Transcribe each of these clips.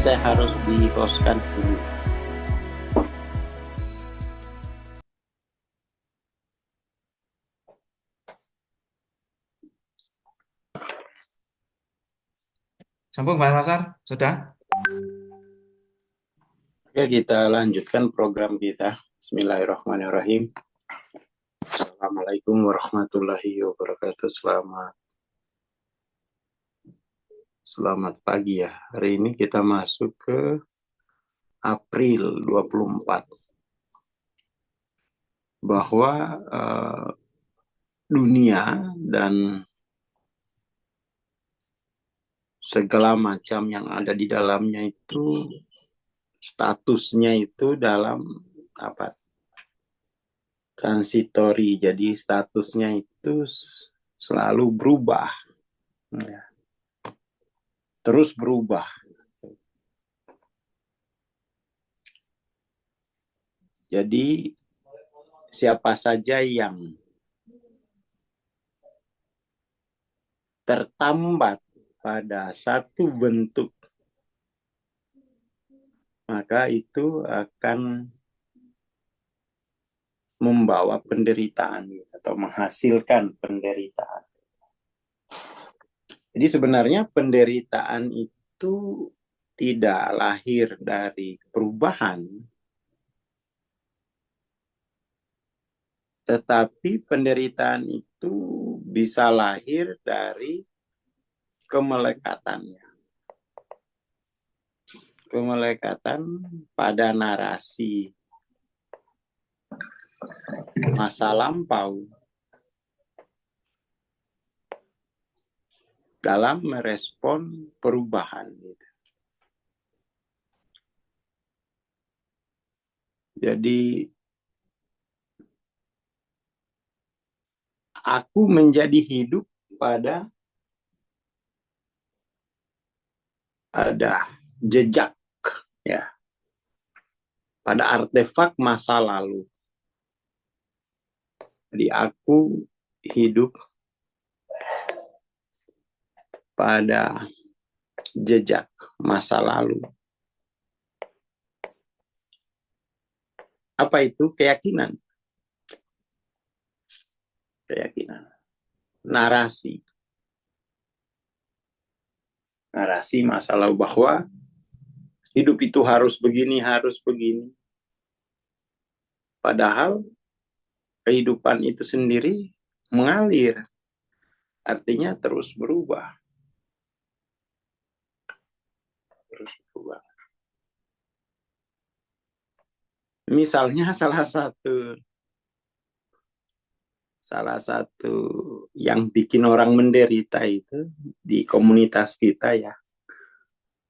saya harus di-hostkan dulu. Sambung Mas Masar, sudah? Oke, kita lanjutkan program kita. Bismillahirrahmanirrahim. Assalamualaikum warahmatullahi wabarakatuh. Selamat pagi ya. Hari ini kita masuk ke April 24. Bahwa dunia dan segala macam yang ada di dalamnya itu statusnya itu dalam apa? Transitori. Jadi statusnya itu selalu berubah. Ya. Terus berubah. Jadi siapa saja yang tertambat pada satu bentuk, maka itu akan membawa penderitaan atau menghasilkan penderitaan. Jadi sebenarnya penderitaan itu tidak lahir dari perubahan, tetapi penderitaan itu bisa lahir dari kemelekatannya. Kemelekatan pada narasi masa lampau dalam merespon perubahan. Jadi aku menjadi hidup pada ada jejak ya, pada artefak masa lalu. Jadi aku hidup pada jejak masa lalu. Apa itu? Keyakinan. Keyakinan. Narasi. Narasi masa lalu bahwa hidup itu harus begini, harus begini. Padahal kehidupan itu sendiri mengalir. Artinya terus berubah. Terus berubah. Misalnya salah satu yang bikin orang menderita itu di komunitas kita ya,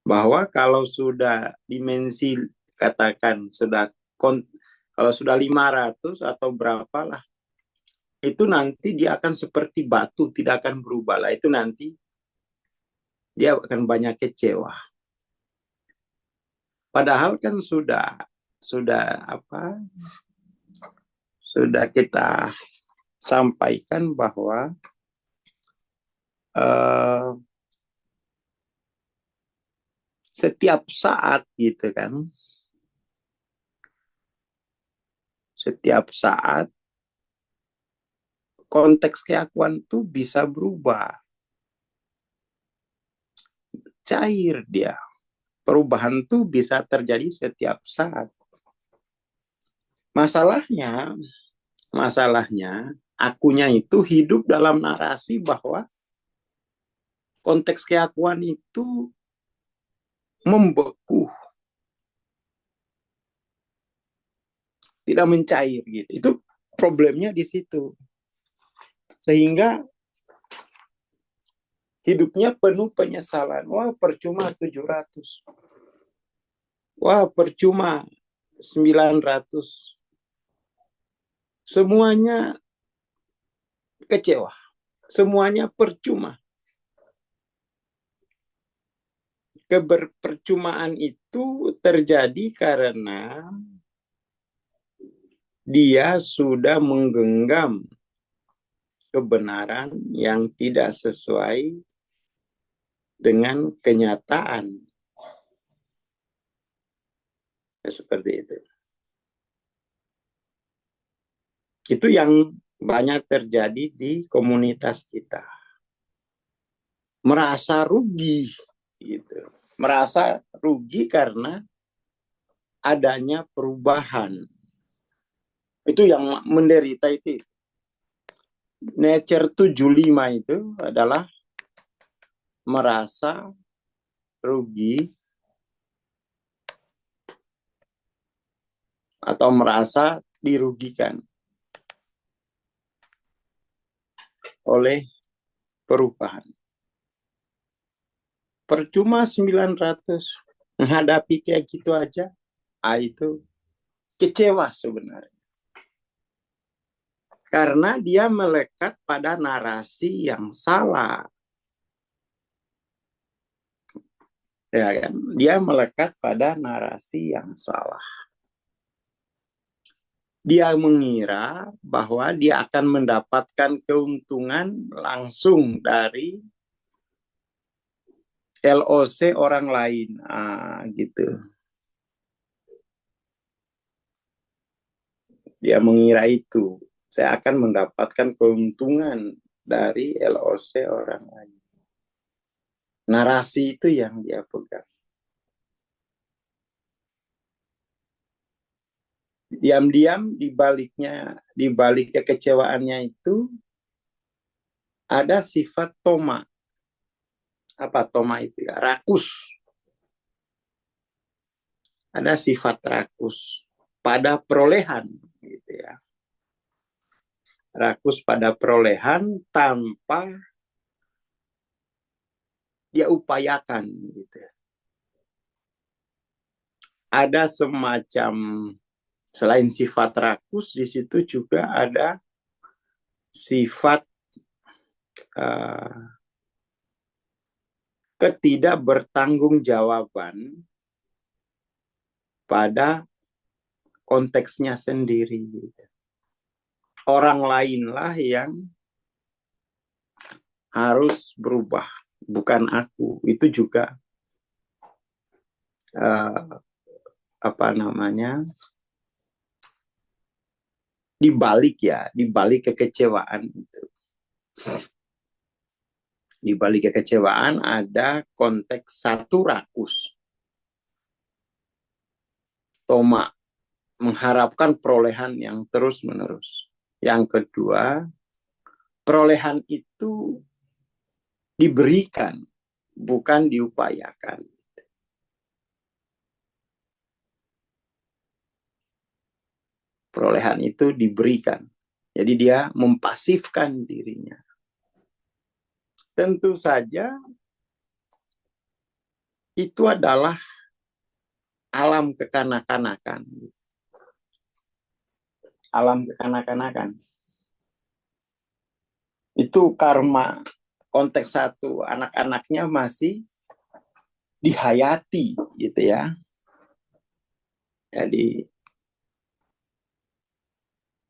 bahwa kalau sudah dimensi katakan kalau sudah 500 atau berapalah, itu nanti dia akan seperti batu, tidak akan berubah lah. Itu nanti dia akan banyak kecewa. Padahal kan sudah kita sampaikan bahwa setiap saat gitu kan, setiap saat konteks keakuan itu bisa berubah, cair dia. Perubahan itu bisa terjadi setiap saat. Masalahnya akunya itu hidup dalam narasi bahwa konteks keakuan itu membeku, tidak mencair gitu. Itu problemnya di situ. Sehingga hidupnya penuh penyesalan. Wah, percuma 700. Wah, percuma 900. Semuanya kecewa. Semuanya percuma. Keberpercumaan itu terjadi karena dia sudah menggenggam kebenaran yang tidak sesuai dengan kenyataan. Seperti itu. Itu yang banyak terjadi di komunitas kita. Merasa rugi, gitu. Merasa rugi karena adanya perubahan. Itu yang menderita itu. Nature 75 itu adalah merasa rugi atau merasa dirugikan oleh perubahan. Percuma 900 menghadapi kayak gitu aja, itu kecewa sebenarnya. Karena dia melekat pada narasi yang salah. Ya kan? Dia melekat pada narasi yang salah. Dia mengira bahwa dia akan mendapatkan keuntungan langsung dari LOC orang lain. Gitu. Dia mengira itu. Saya akan mendapatkan keuntungan dari LOC orang lain. Narasi itu yang dia pegang. Diam-diam di balik kekecewaannya itu ada sifat toma. Apa toma itu ya? Rakus. Ada sifat rakus pada perolehan gitu ya. Rakus pada perolehan tanpa dia upayakan gitu. Ada semacam selain sifat rakus di situ juga ada sifat ketidakbertanggungjawaban pada konteksnya sendiri. Orang lainlah yang harus berubah, bukan aku. Itu juga dibalik kekecewaan itu. Di balik kekecewaan ada konteks satu rakus. Toma, mengharapkan perolehan yang terus-menerus. Yang kedua, perolehan itu diberikan, bukan diupayakan. Perolehan itu diberikan. Jadi dia mempasifkan dirinya. Tentu saja itu adalah alam kekanak-kanakan. Alam kekanak-kanakan. Itu karma konteks satu, anak-anaknya masih dihayati gitu ya. Jadi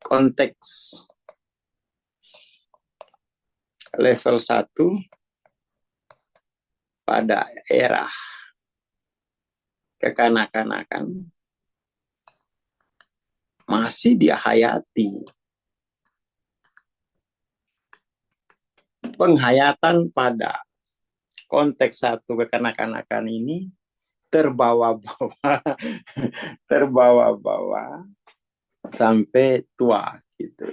konteks level 1 pada era kekanak-kanakan masih dia hayati. Penghayatan pada konteks satu kekanak-kanakan ini terbawa-bawa terbawa-bawa sampai tua gitu.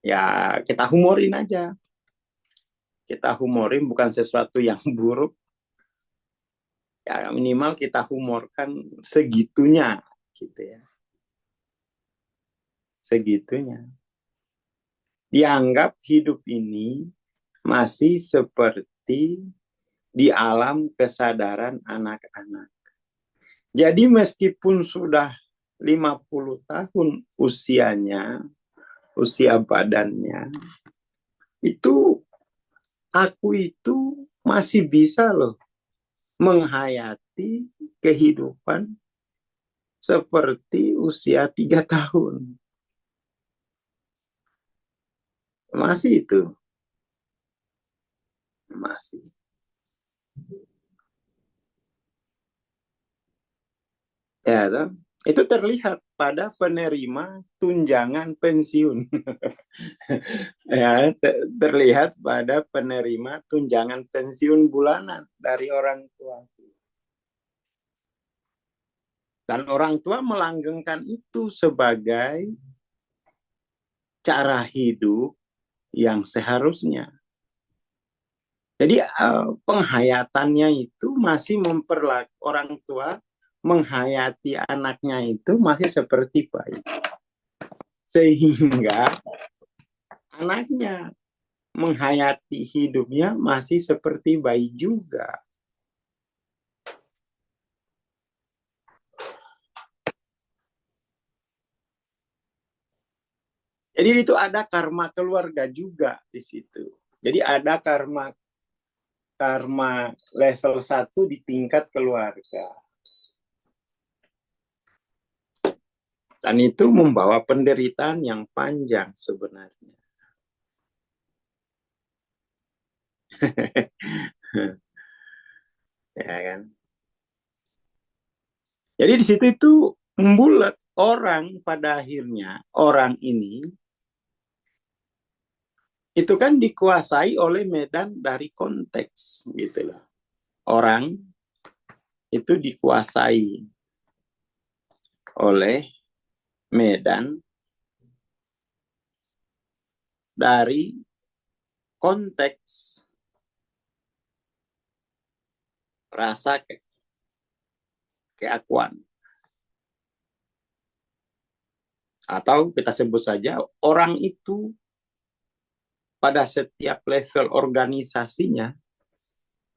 Ya kita humorin aja. Kita humorin bukan sesuatu yang buruk. Ya minimal kita humorkan segitunya gitu ya. Segitunya. Dianggap hidup ini masih seperti di alam kesadaran anak-anak. Jadi meskipun sudah 50 tahun usianya, usia badannya, itu aku itu masih bisa loh menghayati kehidupan seperti usia 3 tahun. Masih itu. Masih. Ya, toh. Itu terlihat pada penerima tunjangan pensiun. Ya, terlihat pada penerima tunjangan pensiun bulanan dari orang tua. Dan orang tua melanggengkan itu sebagai cara hidup yang seharusnya. Jadi penghayatannya itu masih memperlakukan orang tua menghayati anaknya itu masih seperti bayi. Sehingga anaknya menghayati hidupnya masih seperti bayi juga. Jadi itu ada karma keluarga juga di situ. Jadi ada karma karma level 1 di tingkat keluarga. Dan itu membawa penderitaan yang panjang sebenarnya. Ya kan? Jadi di situ itu membulat orang pada akhirnya orang ini itu kan dikuasai oleh medan dari konteks gitu loh. Orang itu dikuasai oleh medan dari konteks rasa keakuan. Atau kita sebut saja orang itu pada setiap level organisasinya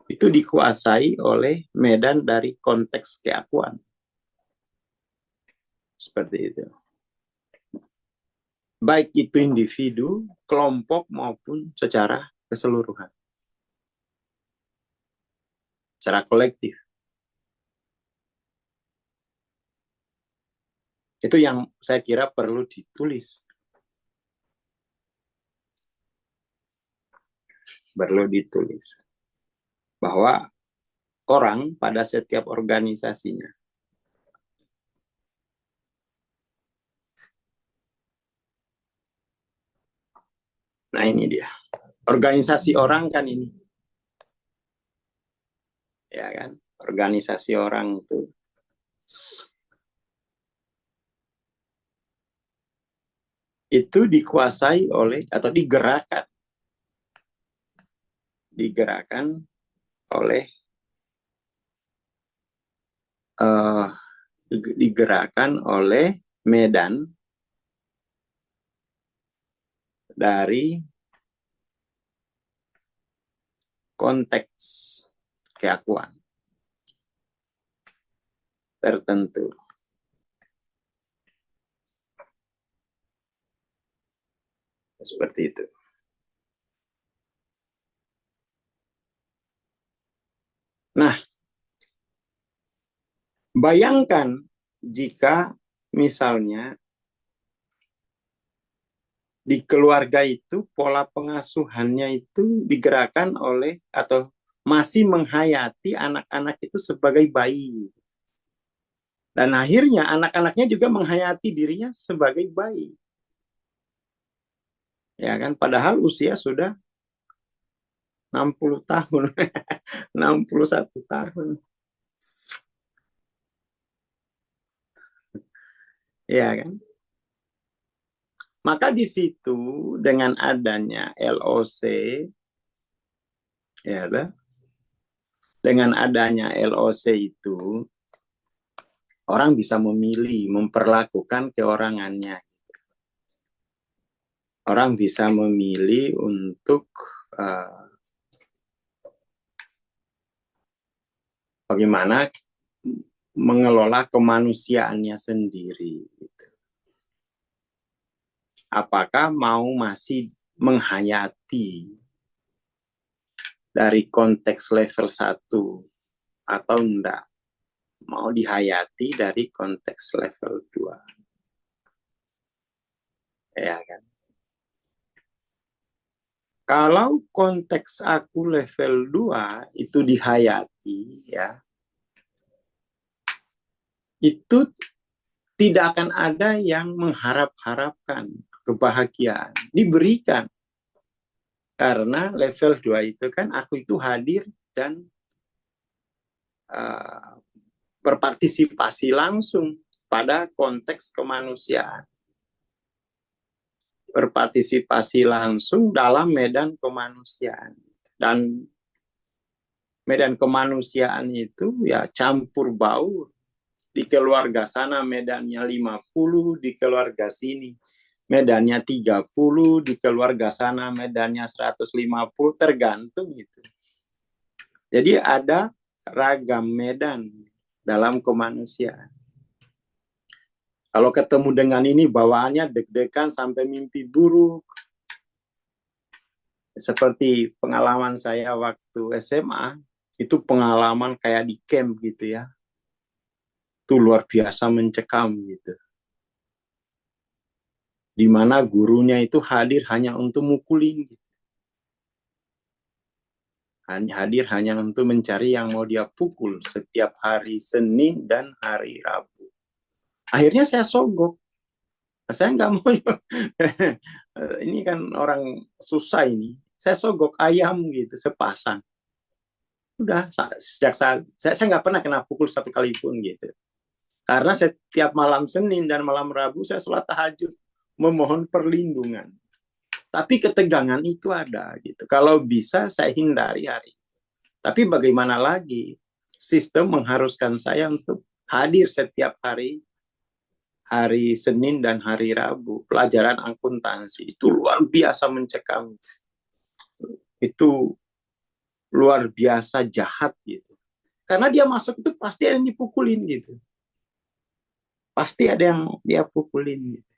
itu dikuasai oleh medan dari konteks keakuan. Seperti itu. Baik itu individu, kelompok maupun secara keseluruhan. Secara kolektif. Itu yang saya kira perlu ditulis. Perlu ditulis. Bahwa orang pada setiap organisasinya nah ini dia. Organisasi orang kan ini. Ya kan? Organisasi orang itu dikuasai oleh atau digerakkan oleh uh, digerakkan oleh medan dari konteks keakuan tertentu. Seperti itu. Nah, bayangkan jika misalnya di keluarga itu pola pengasuhannya itu digerakkan oleh atau masih menghayati anak-anak itu sebagai bayi. Dan akhirnya anak-anaknya juga menghayati dirinya sebagai bayi. Ya kan, padahal usia sudah 60 tahun, 61 tahun. Ya kan? Maka di situ dengan adanya LOC, ya, dengan adanya LOC itu orang bisa memilih, memperlakukan keorangannya. Orang bisa memilih untuk bagaimana mengelola kemanusiaannya sendiri. Apakah mau masih menghayati dari konteks level 1 atau enggak? Mau dihayati dari konteks level 2. Ya kan? Kalau konteks aku level 2 itu dihayati, ya, itu tidak akan ada yang mengharap-harapkan kebahagiaan. Diberikan. Karena level 2 itu kan aku itu hadir dan berpartisipasi langsung pada konteks kemanusiaan. Berpartisipasi langsung dalam medan kemanusiaan. Dan medan kemanusiaan itu ya campur baur. Di keluarga sana medannya 50, di keluarga sini medannya 30, di keluarga sana medannya 150, tergantung itu. Jadi ada ragam medan dalam kemanusiaan. Kalau ketemu dengan ini bawaannya deg-degan sampai mimpi buruk. Seperti pengalaman saya waktu SMA, itu pengalaman kayak di camp gitu ya. Itu luar biasa mencekam gitu. Di mana gurunya itu hadir hanya untuk mukulin gitu. Hadir hanya untuk mencari yang mau dia pukul setiap hari Senin dan hari Rabu. Akhirnya saya sogok. Saya nggak mau. Ini kan orang susah ini. Saya sogok ayam gitu, sepasang. Udah, sejak saya nggak pernah kena pukul satu kali pun gitu. Karena setiap malam Senin dan malam Rabu saya sholat tahajud memohon perlindungan. Tapi ketegangan itu ada gitu. Kalau bisa saya hindari hari. Tapi bagaimana lagi? Sistem mengharuskan saya untuk hadir setiap hari Senin dan hari Rabu. Pelajaran akuntansi itu luar biasa mencekam. Itu luar biasa jahat gitu. Karena dia masuk itu pasti ada yang dipukulin gitu. Pasti ada yang dia pukulin gitu.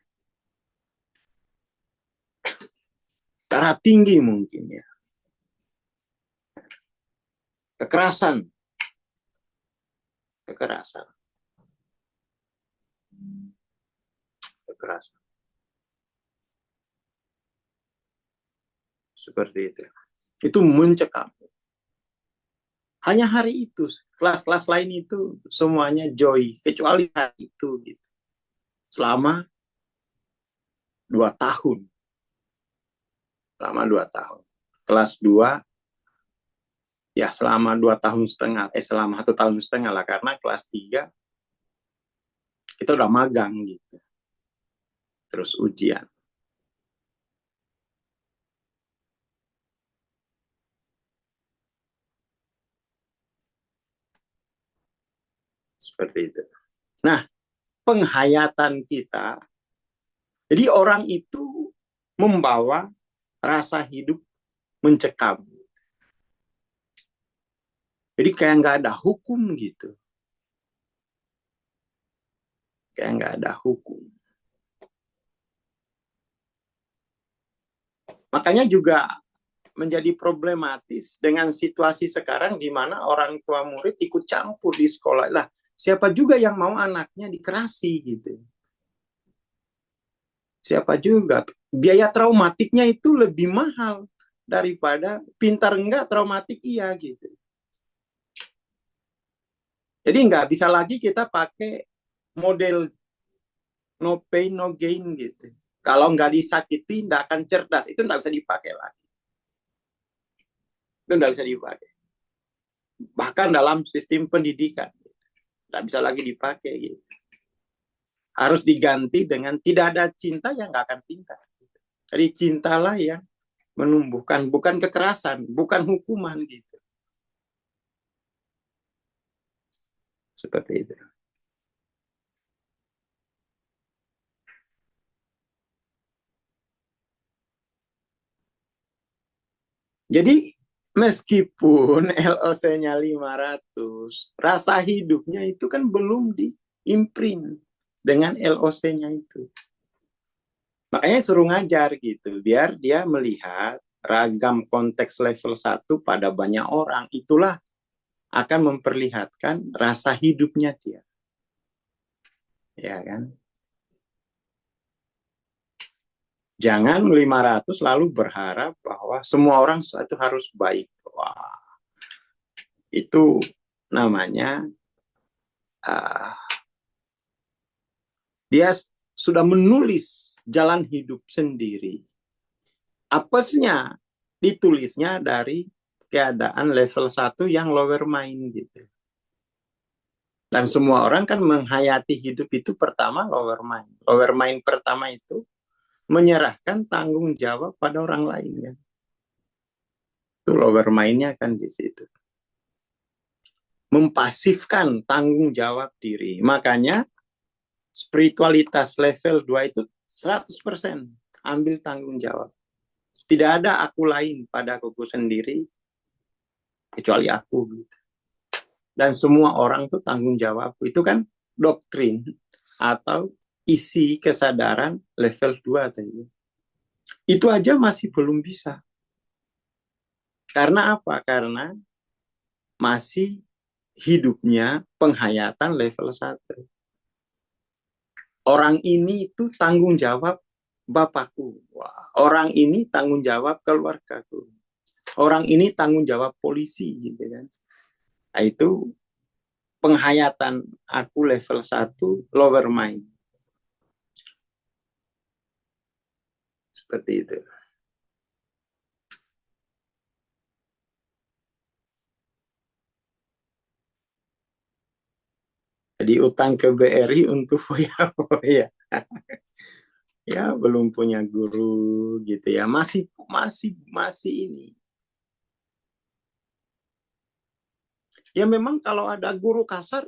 Cara tinggi mungkin ya. Kekerasan. Kekerasan. Kekerasan. Seperti itu. Itu mencekam. Hanya hari itu. Kelas-kelas lain itu semuanya joy. Kecuali hari itu gitu. Selama 2 tahun. Selama 2 tahun. Kelas 2 ya selama 2 tahun setengah, selama 1 tahun setengah lah, karena kelas 3 kita udah magang gitu. Terus ujian. Seperti itu. Nah, penghayatan kita, jadi orang itu membawa rasa hidup mencekam. Jadi kayak nggak ada hukum gitu. Kayak nggak ada hukum. Makanya juga menjadi problematis dengan situasi sekarang di mana orang tua murid ikut campur di sekolah. Lah, siapa juga yang mau anaknya dikerasi gitu. Siapa juga. Biaya traumatiknya itu lebih mahal daripada pintar enggak, traumatik iya gitu. Jadi nggak bisa lagi kita pakai model no pain, no gain gitu. Kalau nggak disakiti, nggak akan cerdas. Itu nggak bisa dipakai lagi. Itu nggak bisa dipakai. Bahkan dalam sistem pendidikan. Nggak bisa lagi dipakai gitu. Harus diganti dengan tidak ada cinta, yang nggak akan pintar. Jadi cintalah yang menumbuhkan, bukan kekerasan, bukan hukuman gitu. Seperti itu. Jadi meskipun LOC-nya 500, rasa hidupnya itu kan belum di-imprint dengan LOC-nya itu. Makanya suruh ngajar gitu, biar dia melihat ragam konteks level 1 pada banyak orang. Itulah akan memperlihatkan rasa hidupnya dia. Ya kan? Jangan 500 lalu berharap bahwa semua orang itu harus baik. Wah, itu namanya Dia sudah menulis jalan hidup sendiri. Apesnya ditulisnya dari keadaan level 1 yang lower mind gitu. Dan semua orang kan menghayati hidup itu pertama lower mind. Lower mind pertama itu menyerahkan tanggung jawab pada orang lain kan. Itu lower mind-nya kan di situ. Mempasifkan tanggung jawab diri. Makanya spiritualitas level 2 itu 100% ambil tanggung jawab. Tidak ada aku lain pada aku sendiri kecuali aku. Dan semua orang tuh tanggung jawab. Itu kan doktrin atau isi kesadaran level 2 tadi. Itu aja masih belum bisa. Karena apa? Karena masih hidupnya penghayatan level 1. Orang ini itu tanggung jawab bapakku. Wah, orang ini tanggung jawab keluargaku. Orang ini tanggung jawab polisi gitu kan. Nah, itu penghayatan aku level 1 lower mind. Seperti itu. Jadi utang ke BRI untuk foya-foya. Ya belum punya guru gitu ya. Masih ini. Ya memang kalau ada guru kasar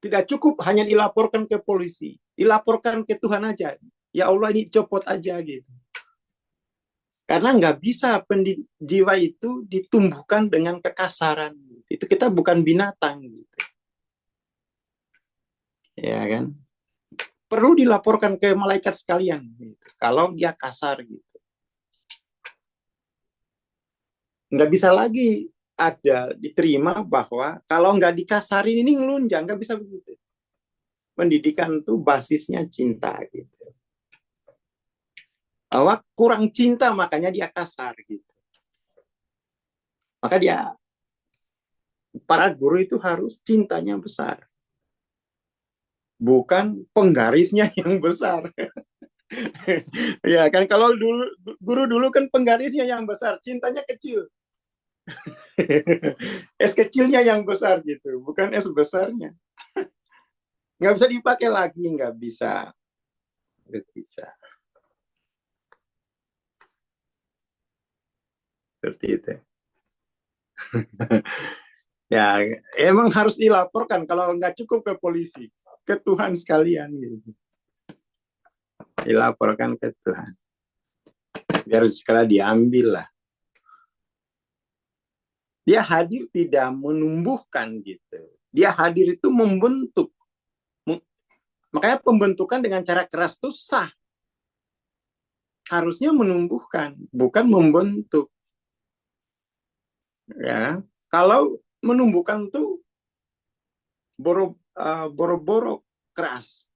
tidak cukup hanya dilaporkan ke polisi, dilaporkan ke Tuhan aja. Ya Allah ini copot aja gitu. Karena nggak bisa jiwa itu ditumbuhkan dengan kekasaran. Itu kita bukan binatang gitu. Ya kan? Perlu dilaporkan ke malaikat sekalian gitu. Kalau dia kasar gitu. Nggak bisa lagi ada diterima bahwa kalau nggak dikasarin ini ngelunjang, nggak bisa begitu. Pendidikan itu basisnya cinta gitu. Bahwa kurang cinta makanya dia kasar gitu. Maka para guru itu harus cintanya besar. Bukan penggarisnya yang besar. Ya kan kalau guru dulu kan penggarisnya yang besar, cintanya kecil. Es kecilnya yang besar gitu, bukan es besarnya. Nggak bisa dipakai lagi, nggak bisa. Nggak bisa. Seperti itu. Ya, emang harus dilaporkan kalau nggak cukup ke polisi, ke Tuhan sekalian gitu. Dilaporkan ke Tuhan. Biar sekali diambil lah. Dia hadir tidak menumbuhkan gitu. Dia hadir itu membentuk. Makanya pembentukan dengan cara keras itu sah. Harusnya menumbuhkan, bukan membentuk. Ya, kalau menumbuhkan tuh boro-boro keras.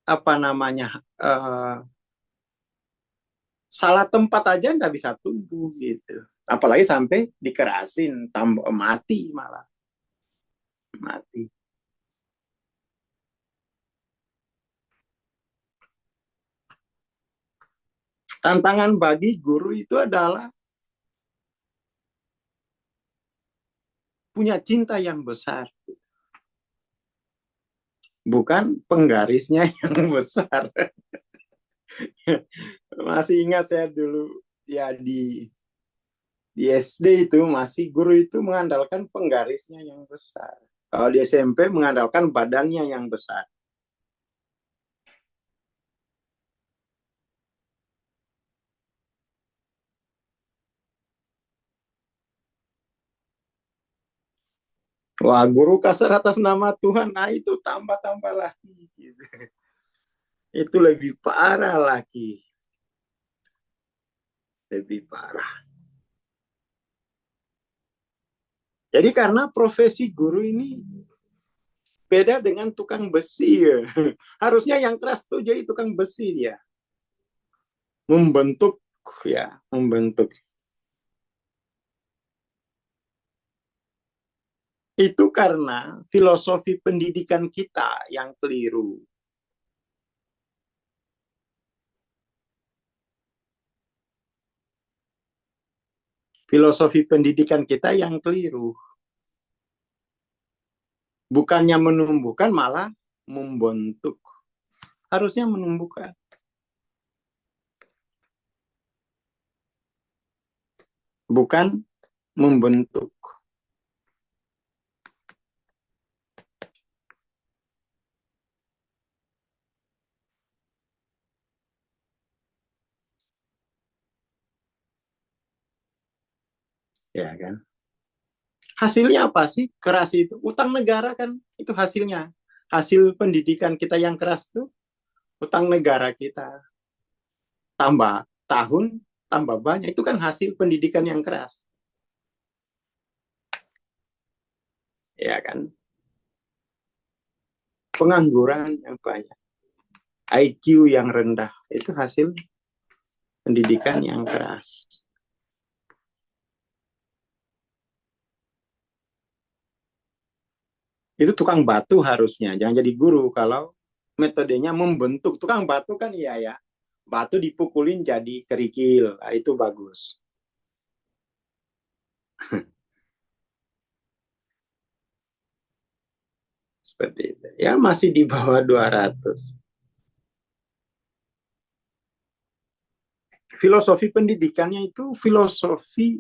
Apa namanya? Salah tempat aja nggak bisa tumbuh gitu. Apalagi sampai dikerasin, tambah mati malah. Mati. Tantangan bagi guru itu adalah punya cinta yang besar. Bukan penggarisnya yang besar. Masih ingat saya dulu ya di SD itu masih guru itu mengandalkan penggarisnya yang besar. Kalau di SMP mengandalkan badannya yang besar. Wah, guru kasar atas nama Tuhan, nah itu tambah-tambah lagi. Gitu. Itu lebih parah lagi. Lebih parah. Jadi karena profesi guru ini beda dengan tukang besi. Ya. Harusnya yang keras tuh jadi tukang besi dia. Membentuk ya, membentuk. Itu karena filosofi pendidikan kita yang keliru. Filosofi pendidikan kita yang keliru. Bukannya menumbuhkan, malah membentuk. Harusnya menumbuhkan. Bukan membentuk. Ya kan? Hasilnya apa sih keras itu? Utang negara kan itu hasilnya. Hasil pendidikan kita yang keras itu utang negara kita. Tambah tahun, tambah banyak. Itu kan hasil pendidikan yang keras. Ya kan? Pengangguran yang banyak. IQ yang rendah. Itu hasil pendidikan yang keras. Itu tukang batu harusnya. Jangan jadi guru kalau metodenya membentuk. Tukang batu kan iya ya. Batu dipukulin jadi kerikil. Nah, itu bagus. Seperti itu. Ya masih di bawah 200. Filosofi pendidikannya itu filosofi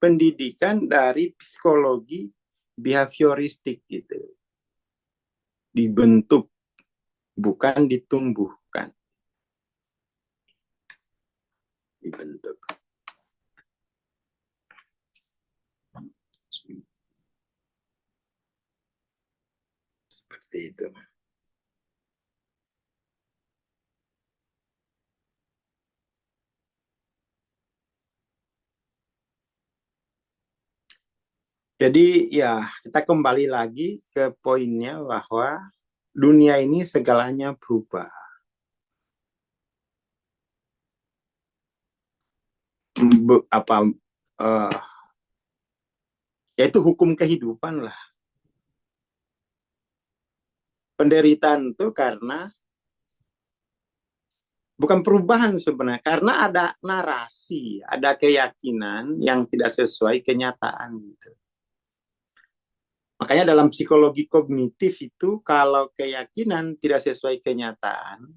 pendidikan dari psikologi behavioristik gitu. Dibentuk, bukan ditumbuhkan. Dibentuk. Seperti itu. Jadi ya kita kembali lagi ke poinnya bahwa dunia ini segalanya berubah. Apa uh, yaitu hukum kehidupan lah. Penderitaan itu karena bukan perubahan sebenarnya, karena ada narasi, ada keyakinan yang tidak sesuai kenyataan gitu. Makanya dalam psikologi kognitif itu kalau keyakinan tidak sesuai kenyataan,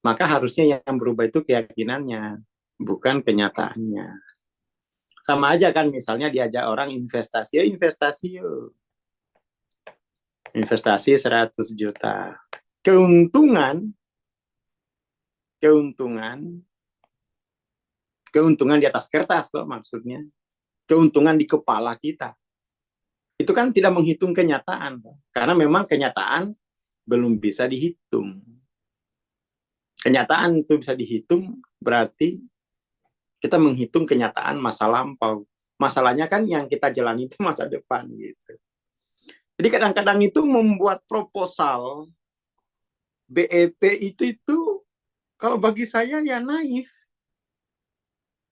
maka harusnya yang berubah itu keyakinannya, bukan kenyataannya. Sama aja kan misalnya diajak orang investasi, ya investasi yuk. Investasi 100 juta. Keuntungan, keuntungan, keuntungan di atas kertas tuh maksudnya. Keuntungan di kepala kita. Itu kan tidak menghitung kenyataan. Karena memang kenyataan belum bisa dihitung. Kenyataan itu bisa dihitung berarti kita menghitung kenyataan masa lampau. Masalahnya kan yang kita jalani itu masa depan gitu. Jadi kadang-kadang itu membuat proposal BEP itu kalau bagi saya ya naif.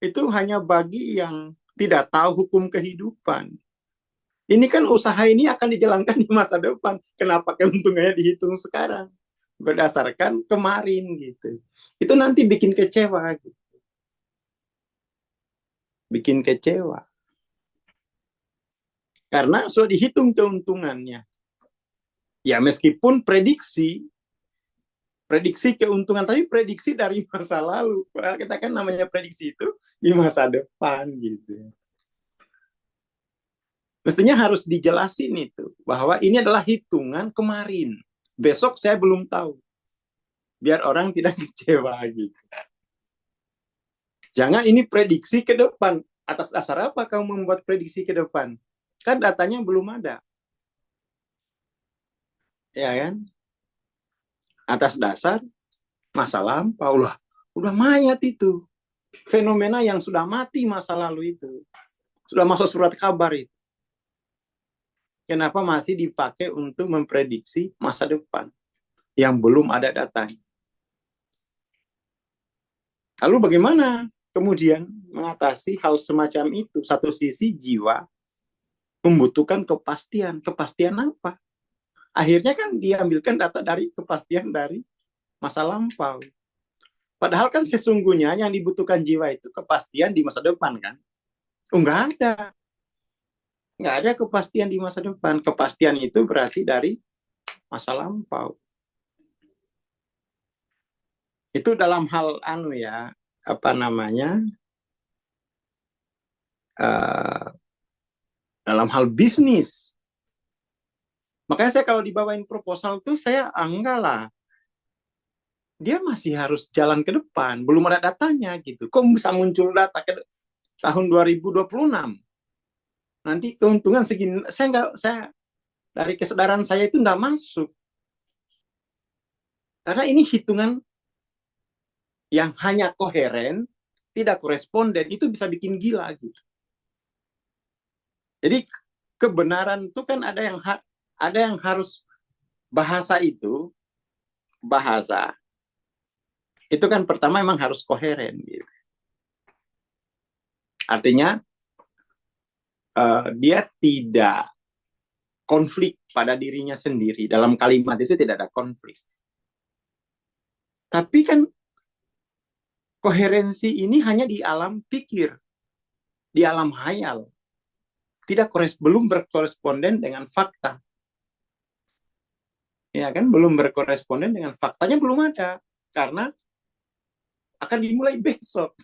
Itu hanya bagi yang tidak tahu hukum kehidupan. Ini kan usaha ini akan dijalankan di masa depan. Kenapa keuntungannya dihitung sekarang? Berdasarkan kemarin gitu. Itu nanti bikin kecewa. Gitu. Bikin kecewa. Karena sudah dihitung keuntungannya. Ya meskipun prediksi keuntungan, tapi prediksi dari masa lalu. Padahal kita kan namanya prediksi itu di masa depan gitu. Mestinya harus dijelasin itu bahwa ini adalah hitungan kemarin. Besok saya belum tahu. Biar orang tidak kecewa gitu. Jangan ini prediksi ke depan. Atas dasar apa kamu membuat prediksi ke depan? Kan datanya belum ada. Ya kan? Atas dasar masa lampau lah. Udah mayat itu. Fenomena yang sudah mati masa lalu itu. Sudah masuk surat kabar itu. Kenapa masih dipakai untuk memprediksi masa depan yang belum ada datanya? Lalu bagaimana kemudian mengatasi hal semacam itu? Satu sisi jiwa, membutuhkan kepastian. Kepastian apa? Akhirnya kan diambilkan data dari kepastian dari masa lampau. Padahal kan sesungguhnya yang dibutuhkan jiwa itu kepastian di masa depan kan. Oh, nggak ada. Nggak ada kepastian di masa depan. Kepastian itu berarti dari masa lampau. Itu dalam hal ya, apa namanya, uh, dalam hal bisnis. Makanya saya kalau dibawain proposal tuh saya enggak lah. Dia masih harus jalan ke depan. Belum ada datanya gitu. Kok bisa muncul data ke tahun 2026? Nanti keuntungan segini. Saya dari kesadaran saya itu enggak masuk. Karena ini hitungan yang hanya koheren, tidak koresponden, itu bisa bikin gila gitu. Jadi kebenaran itu kan ada yang harus bahasa itu kan pertama memang harus koheren gitu. Artinya dia tidak konflik pada dirinya sendiri. Dalam kalimat itu tidak ada konflik. Tapi kan koherensi ini hanya di alam pikir, di alam hayal. Belum berkoresponden dengan fakta. Ya kan, belum berkoresponden dengan faktanya, belum ada. Karena akan dimulai besok.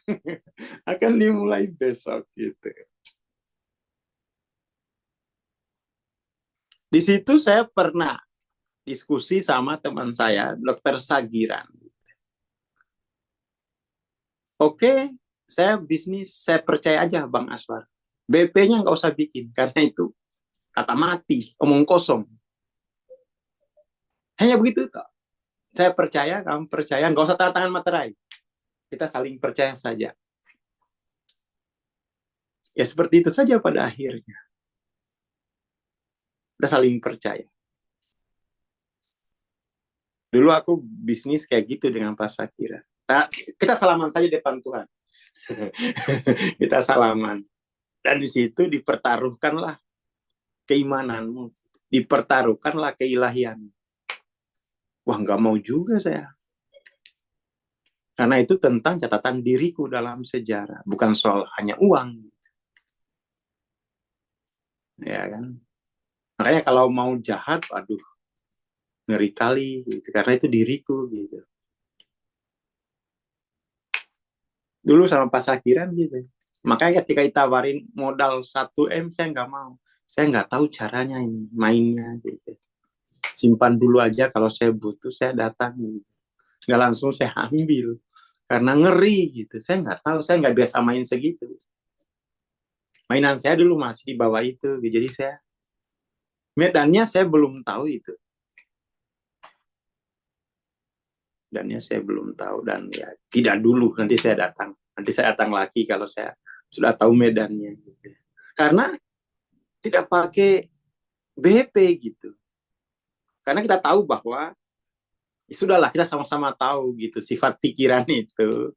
Akan dimulai besok gitu. Di situ saya pernah diskusi sama teman saya, Dokter Sagiran. Oke, saya bisnis, saya percaya aja Bang Aswar. BP-nya nggak usah bikin, karena itu kata mati, omong kosong. Hanya begitu toh. Saya percaya, kamu percaya, nggak usah tanda tangan materai. Kita saling percaya saja. Ya seperti itu saja pada akhirnya. Kita saling percaya. Dulu aku bisnis kayak gitu dengan Pak Sakira. Kita salaman saja depan Tuhan. Kita salaman. Dan di situ dipertaruhkanlah keimananmu. Dipertaruhkanlah keilahian. Wah, nggak mau juga saya. Karena itu tentang catatan diriku dalam sejarah. Bukan soal hanya uang. Ya kan? Makanya kalau mau jahat, aduh, ngeri kali. Gitu. Karena itu diriku. Gitu. Dulu sama Pak Sakiran gitu. Makanya ketika ditawarin modal 1 M, saya nggak mau. Saya nggak tahu caranya ini, mainnya. Gitu. Simpan dulu aja, kalau saya butuh, saya datang. Gitu. Nggak langsung saya ambil. Karena ngeri gitu. Saya nggak tahu, saya nggak biasa main segitu. Mainan saya dulu masih di bawah itu. Gitu. Jadi medannya saya belum tahu itu. Medannya saya belum tahu. Dan ya tidak dulu, nanti saya datang. Nanti saya datang lagi kalau saya sudah tahu medannya. Gitu. Karena tidak pakai BP gitu. Karena kita tahu bahwa ya sudahlah, kita sama-sama tahu gitu sifat pikiran itu,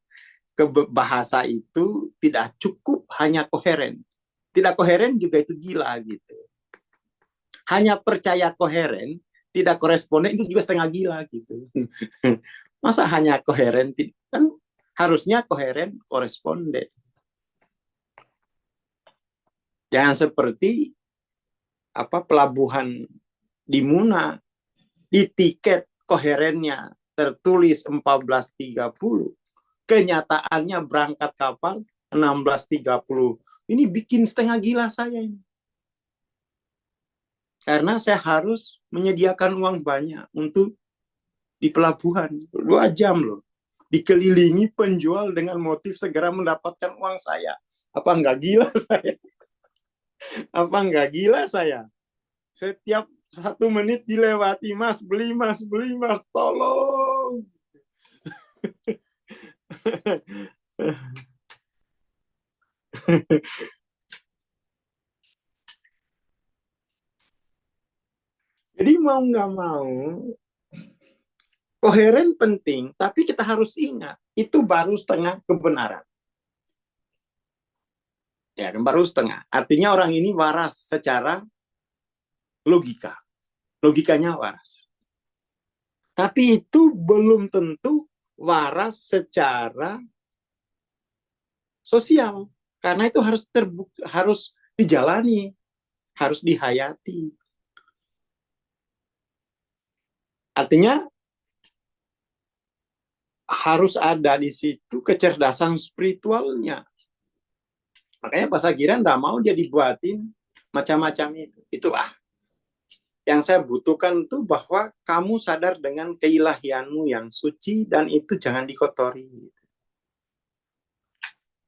ke bahasa itu tidak cukup hanya koheren. Tidak koheren juga itu gila gitu. Hanya percaya koheren, tidak koresponden, itu juga setengah gila gitu. Masa hanya koheren, kan harusnya koheren koresponden. Jangan seperti pelabuhan di Muna, di tiket koherennya tertulis 14.30, kenyataannya berangkat kapal 16.30. Ini bikin setengah gila saya ini. Karena saya harus menyediakan uang banyak untuk di pelabuhan. 2 jam loh. Dikelilingi penjual dengan motif segera mendapatkan uang saya. Apa enggak gila saya? Apa enggak gila saya? Setiap 1 menit dilewati, mas, beli mas, tolong. Jadi mau nggak mau, koheren penting, tapi kita harus ingat, itu baru setengah kebenaran. Ya kan baru setengah. Artinya orang ini waras secara logika. Logikanya waras. Tapi itu belum tentu waras secara sosial. Karena itu harus dijalani, harus dihayati. Artinya harus ada di situ kecerdasan spiritualnya. Makanya Pak Sagiran tidak mau dia dibuatin macam-macam itu. Itu yang saya butuhkan tuh bahwa kamu sadar dengan keilahianmu yang suci dan itu jangan dikotori.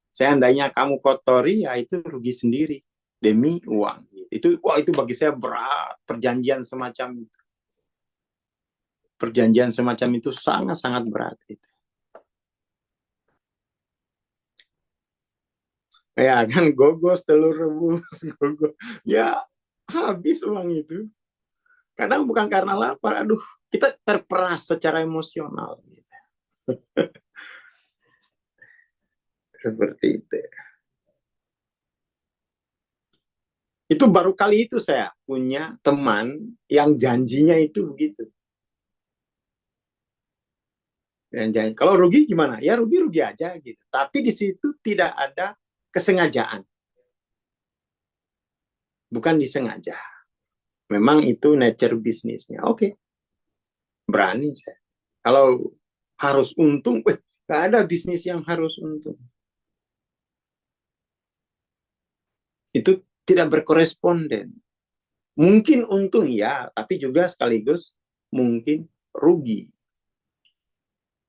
Seandainya kamu kotori, ya itu rugi sendiri demi uang. Itu bagi saya berat perjanjian semacam itu. Perjanjian semacam itu sangat-sangat berat. Ya kan gogos telur rebus, gogos. Ya habis uang itu. Kadang bukan karena lapar, aduh, kita terperas secara emosional. Seperti itu. Itu baru kali itu saya punya teman yang janjinya itu begitu. Kalau rugi gimana? Ya rugi-rugi aja gitu. Tapi di situ tidak ada kesengajaan. Bukan disengaja. Memang itu nature bisnisnya. Oke. Berani saya. Kalau harus untung, gak ada bisnis yang harus untung. Itu tidak berkoresponden. Mungkin untung ya, tapi juga sekaligus mungkin rugi.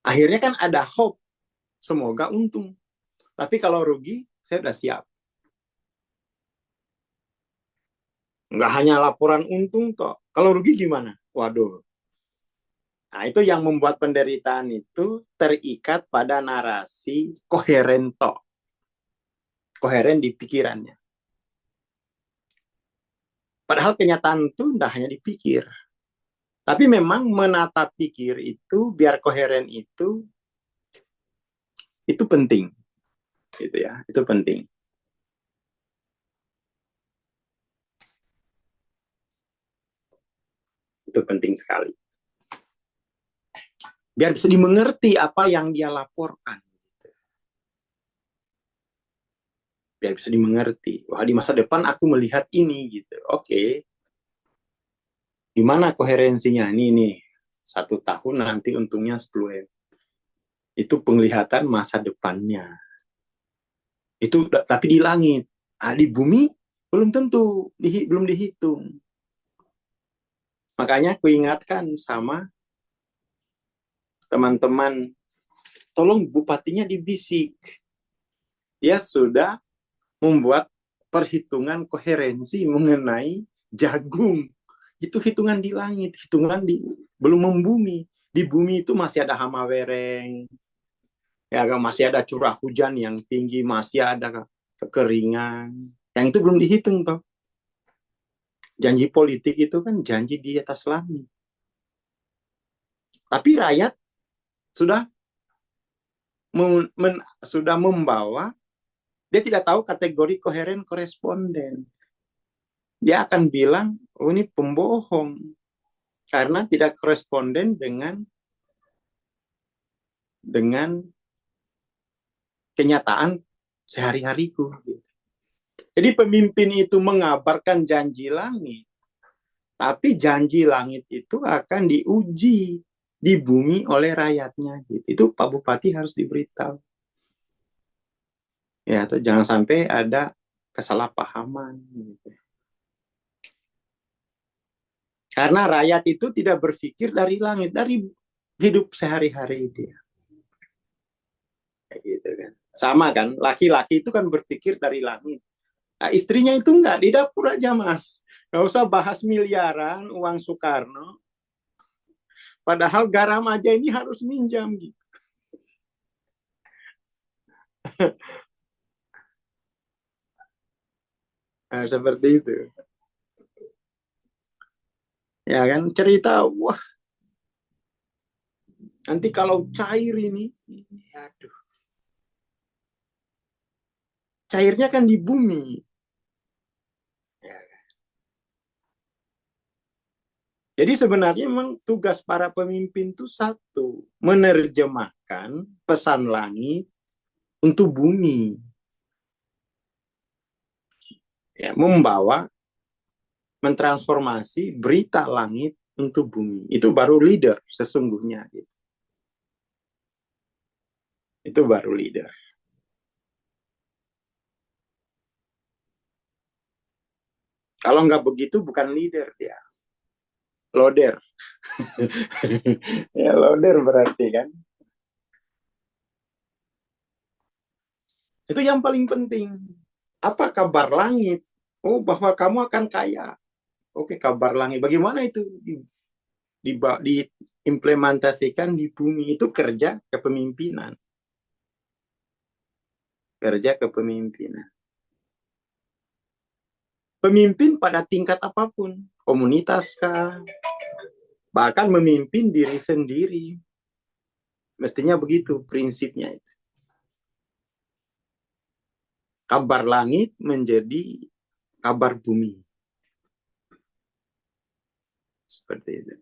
Akhirnya kan ada hope, semoga untung. Tapi kalau rugi, saya sudah siap. Nggak hanya laporan untung toh. Kalau rugi gimana? Waduh. Nah, itu yang membuat penderitaan itu terikat pada narasi koheren toh. Koheren di pikirannya. Padahal kenyataan itu tidak hanya dipikir. Tapi memang menata pikir itu biar koheren itu penting. Gitu ya, itu penting. Itu penting sekali. Biar bisa dimengerti apa yang dia laporkan. Biar bisa dimengerti. Wah, di masa depan aku melihat ini gitu. Oke. Gimana koherensinya? Ini nih. 1 tahun nanti untungnya 10 M. Itu penglihatan masa depannya. Itu tapi di langit. Di bumi belum tentu, belum dihitung. Makanya aku ingatkan sama teman-teman, tolong bupatinya dibisik. Dia sudah membuat perhitungan koherensi mengenai jagung. Itu hitungan di langit, hitungan belum membumi. Di bumi itu masih ada hama wereng, ya masih ada curah hujan yang tinggi, masih ada kekeringan. Yang itu belum dihitung toh. Janji politik itu kan janji di atas langit. Tapi rakyat sudah sudah membawa, dia tidak tahu kategori koheren koresponden. Dia akan bilang, oh ini pembohong. Karena tidak koresponden dengan kenyataan sehari-hariku. Jadi pemimpin itu mengabarkan janji langit, tapi janji langit itu akan diuji di bumi oleh rakyatnya. Itu Pak Bupati harus diberitahu. Ya, atau jangan sampai ada kesalahpahaman. Karena rakyat itu tidak berpikir dari langit, dari hidup sehari-hari dia. Kayak gitu kan. Sama kan, laki-laki itu kan berpikir dari langit. Nah, istrinya itu enggak, di dapur aja mas. Gak usah bahas miliaran uang Soekarno. Padahal garam aja ini harus minjam gitu. Nah, seperti itu. Ya kan, cerita, wah, nanti kalau cair ini aduh. cairnya kan di bumi. Ya. Jadi sebenarnya memang tugas para pemimpin itu satu, menerjemahkan pesan langit untuk bumi, ya, membawa, mentransformasi berita langit untuk bumi. Itu baru leader sesungguhnya. Gitu. Itu baru leader. Kalau nggak begitu bukan leader dia, loader. Ya loader berarti kan. Itu yang paling penting. Apa kabar langit? Oh, bahwa kamu akan kaya. Oke, kabar langit. Bagaimana itu diimplementasikan di bumi? Itu kerja kepemimpinan. Kerja kepemimpinan. Pemimpin pada tingkat apapun. Komunitas kah? Bahkan memimpin diri sendiri. Mestinya begitu prinsipnya itu. Kabar langit menjadi kabar bumi. Seperti itu.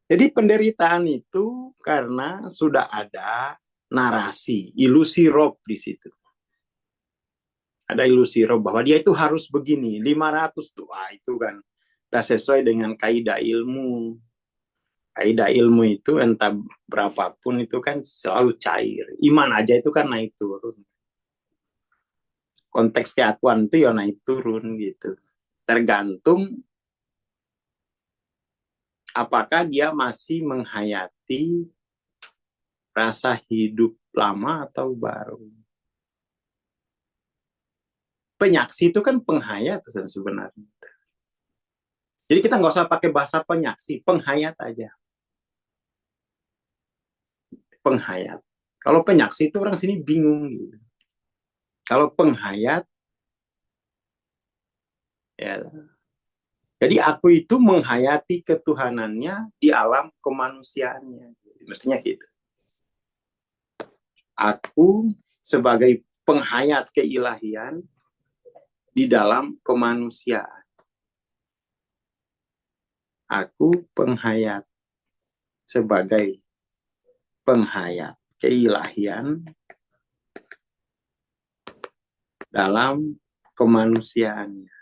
Jadi penderitaan itu karena sudah ada narasi, ilusi rob di situ. Ada ilusi rob bahwa dia itu harus begini, 500 tuh. Wah, itu kan udah sesuai dengan kaidah ilmu. Kaidah ilmu itu entah berapapun itu kan selalu cair. Iman aja itu kan naik turun. Konteks keakuan itu ya naik turun gitu. Tergantung apakah dia masih menghayati rasa hidup lama atau baru. Penyaksi itu kan penghayat sebenarnya. Jadi kita nggak usah pakai bahasa penyaksi, penghayat aja. Penghayat. Kalau penyaksi itu orang sini bingung. Gitu. Kalau penghayat, ya. Jadi aku itu menghayati ketuhanannya di alam kemanusiaannya. Mestinya gitu. Aku sebagai penghayat keilahian di dalam kemanusiaan. Aku penghayat sebagai penghayat keilahian dalam kemanusiaannya.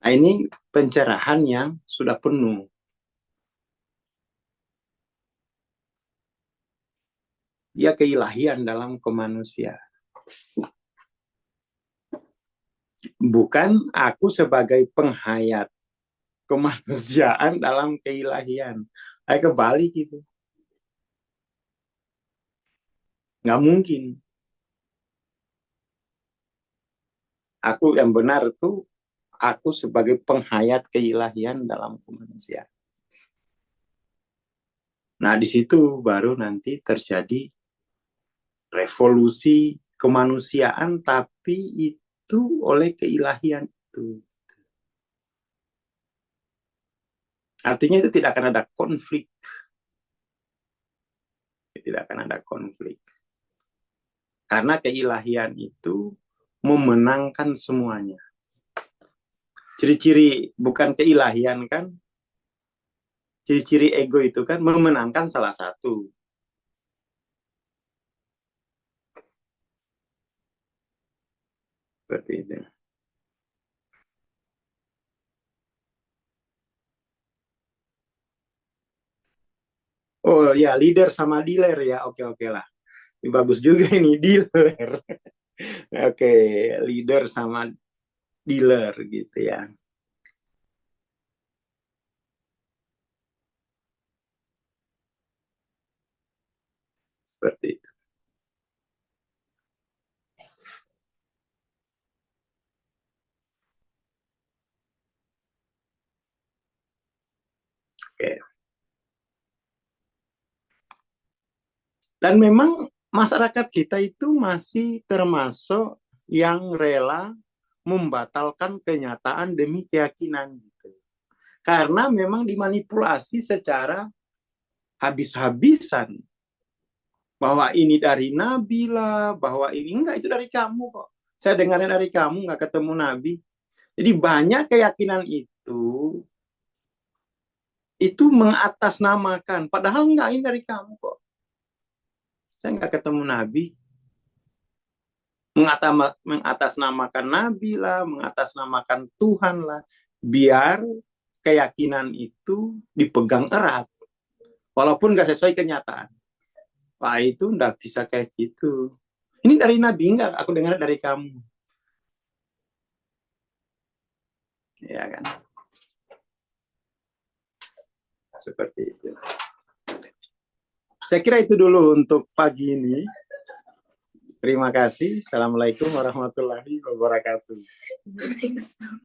Nah, ini pencerahan yang sudah penuh. Dia keilahian dalam kemanusiaan. Bukan aku sebagai penghayat kemanusiaan dalam keilahian. Kebalik gitu. Nggak mungkin. Aku yang benar itu aku sebagai penghayat keilahian dalam kemanusiaan. Nah, di situ baru nanti terjadi revolusi kemanusiaan, tapi itu oleh keilahian itu. Artinya itu tidak akan ada konflik. Tidak akan ada konflik. Karena keilahian itu memenangkan semuanya. Ciri-ciri bukan keilahian kan, ciri-ciri ego itu kan memenangkan salah satu. Seperti itu. Oh ya, leader sama dealer ya. Oke lah. Ini bagus juga ini dealer. Oke, leader sama dealer gitu ya. Seperti itu. Oke. Dan memang masyarakat kita itu masih termasuk yang rela membatalkan kenyataan demi keyakinan gitu. Karena memang dimanipulasi secara habis-habisan. Bahwa ini dari Nabi lah, bahwa ini enggak, itu dari kamu kok. Saya dengarnya dari kamu, nggak ketemu Nabi. Jadi banyak keyakinan itu mengatasnamakan. Padahal enggak, ini dari kamu kok. Saya nggak ketemu Nabi. Mengatasnamakan Nabi lah, mengatasnamakan Tuhan lah. Biar keyakinan itu dipegang erat. Walaupun nggak sesuai kenyataan. Wah, itu nggak bisa kayak gitu. Ini dari Nabi, enggak, aku dengar dari kamu. Ya kan? Seperti itu. Saya kira itu dulu untuk pagi ini. Terima kasih. Assalamualaikum warahmatullahi wabarakatuh.